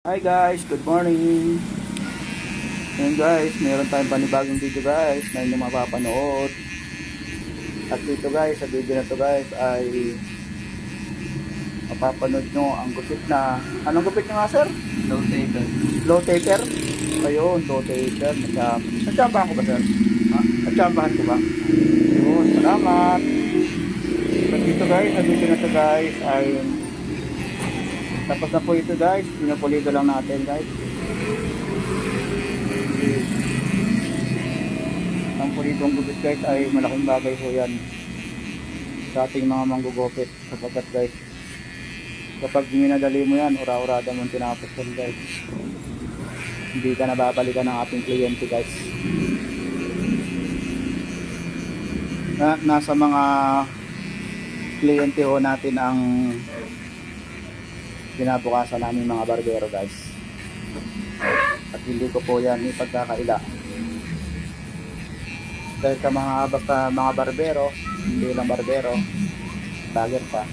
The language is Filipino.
Hi guys, good morning. Ngayon guys, meron tayong panibagong video guys na inyong mapapanood. At dito guys, sa video na to guys ay mapapanood nyo ang gupit na, anong gupit nyo nga sir? Low taper. Low taper? Ayun, low taper. Natsambahan ko ba sir? Ha? Natsambahan ko ba? Ayun, salamat. At dito guys, sa video na to guys ay tapos na po ito guys, pinupulido lang natin guys. Ang pulidong gupit guys ay malaking bagay po yan sa ating mga manggugupit sapagkat guys, kapag minadali mo yan, ura-urada mong tinapos yan guys, hindi ka nababalikan ng ating kliyente guys. Nasa mga kliyente ho natin ang binabukasan namin mga barbero guys, at hindi ko po yan ipagkakaila dahil sa mga basta mga barbero, hindi lang barbero, bagger pa,